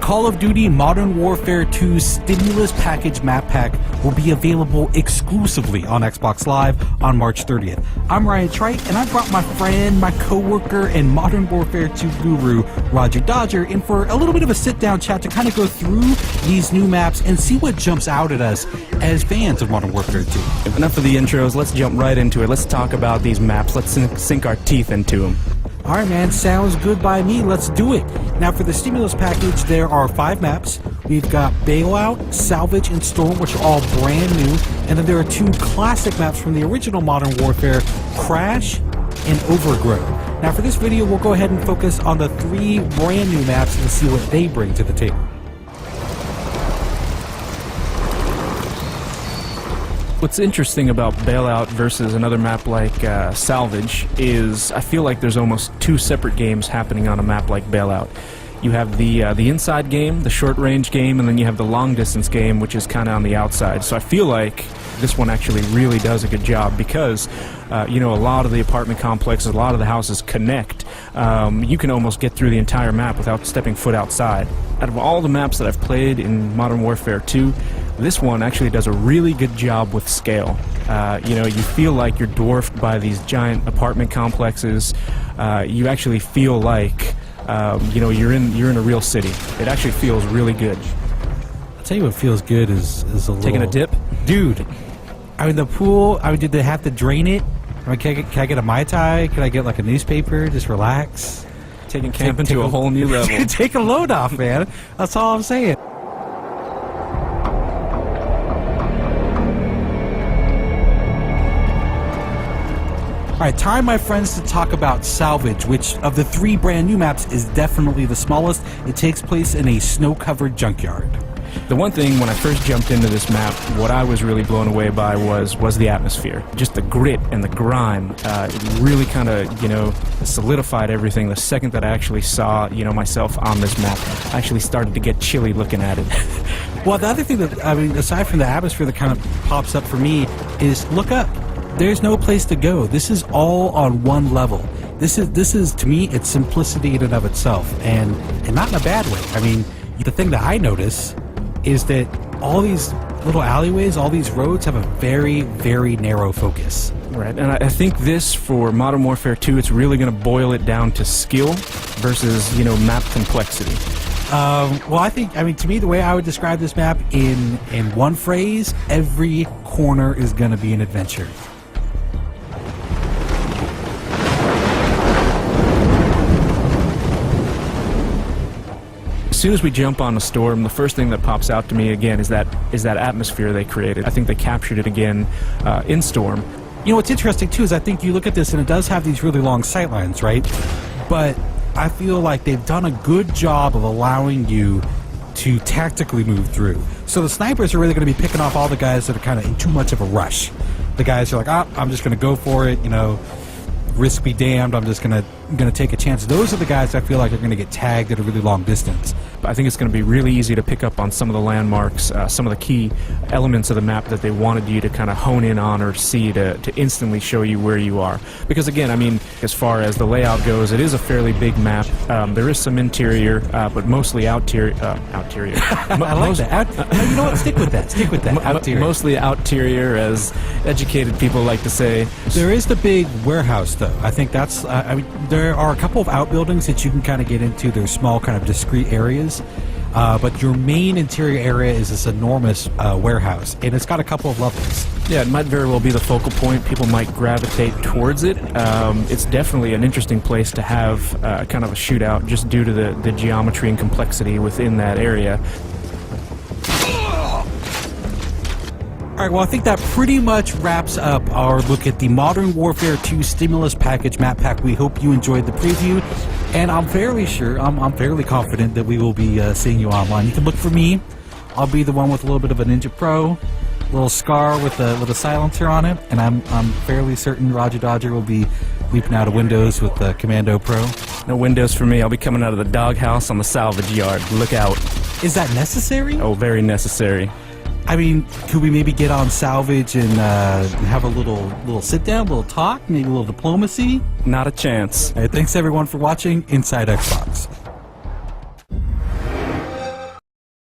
Call of Duty Modern Warfare 2 Stimulus Package Map Pack will be available exclusively on Xbox Live on March 30th. I'm Ryan Trite, and I brought my friend, my co-worker, and Modern Warfare 2 guru, Roger Dodger, in for a little bit of a sit-down chat to kind of go through these new maps and see what jumps out at us as fans of Modern Warfare 2. Enough of the intros, let's jump right into it. Let's talk about these maps. Let's sink our teeth into them. Alright man, sounds good by me, let's do it. Now for the Stimulus Package, there are 5 maps. We've got Bailout, Salvage, and Storm, which are all brand new. And then there are 2 classic maps from the original Modern Warfare, Crash and Overgrow. Now for this video, we'll go ahead and focus on the 3 brand new maps and see what they bring to the table. What's interesting about Bailout versus another map like Salvage is I feel like there's almost 2 separate games happening on a map like Bailout. You have the inside game, the short-range game, and then you have the long-distance game, which is kind of on the outside. So I feel like this one actually really does a good job because, you know, a lot of the apartment complexes, a lot of the houses connect. You can almost get through the entire map without stepping foot outside. Out of all the maps that I've played in Modern Warfare 2, this one actually does a really good job with scale. You know, you feel like you're dwarfed by these giant apartment complexes. You actually feel like, you know, you're in a real city. It actually feels really good. I'll tell you what feels good is a little... Taking a dip? Dude, I mean, the pool, I mean, did they have to drain it? I mean, can I get a Mai Tai? Can I get like a newspaper? Just relax? Taking camping to a whole new level. Take a load off, man. That's all I'm saying. Alright, time, my friends, to talk about Salvage, which of the 3 brand new maps is definitely the smallest. It takes place in a snow-covered junkyard. The one thing when I first jumped into this map, what I was really blown away by was the atmosphere. Just the grit and the grime. It really kind of, you know, solidified everything. The second that I actually saw, you know, myself on this map, I actually started to get chilly looking at it. Well, the other thing that, I mean, aside from the atmosphere that kind of pops up for me, is look up. There's no place to go. This is all on one level. This is to me, it's simplicity in and of itself, and not in a bad way. I mean, the thing that I notice is that all these little alleyways, all these roads have a very, very narrow focus. Right, and I think this, for Modern Warfare 2, it's really going to boil it down to skill versus, you know, map complexity. Well, I mean, to me, the way I would describe this map in one phrase, every corner is going to be an adventure. As soon as we jump on a Storm, the first thing that pops out to me again is that atmosphere they created. I think they captured it again in Storm. You know what's interesting too is I think you look at this and it does have these really long sightlines, right? But I feel like they've done a good job of allowing you to tactically move through. So the snipers are really going to be picking off all the guys that are kind of in too much of a rush. The guys are like, oh, I'm just going to go for it, you know, risk be damned, I'm just gonna take a chance. Those are the guys I feel like are gonna get tagged at a really long distance. I think it's going to be really easy to pick up on some of the landmarks, some of the key elements of the map that they wanted you to kind of hone in on or see to instantly show you where you are. Because again, I mean, as far as the layout goes, it is a fairly big map. There is some interior, but mostly outerior. I like that. You know what? Stick with that. Stick with that. Outerior. Mostly outerior, as educated people like to say. There is the big warehouse, though. I think that's. I mean, there are a couple of outbuildings that you can kind of get into. They're small, kind of discrete areas. But your main interior area is this enormous warehouse, and it's got a couple of levels. Yeah, it might very well be the focal point. People might gravitate towards it. It's definitely an interesting place to have kind of a shootout just due to the geometry and complexity within that area. Alright, well I think that pretty much wraps up our look at the Modern Warfare 2 Stimulus Package Map Pack. We hope you enjoyed the preview, and I'm fairly sure, I'm fairly confident that we will be seeing you online. You can look for me. I'll be the one with a little bit of a Ninja Pro, a little scar with a silencer on it, and I'm fairly certain Roger Dodger will be leaping out of windows with the Commando Pro. No windows for me. I'll be coming out of the doghouse on the salvage yard. Look out. Is that necessary? Oh, very necessary. I mean, could we maybe get on Salvage and have a little sit-down, a little talk, maybe a little diplomacy? Not a chance. All right, thanks everyone for watching Inside Xbox.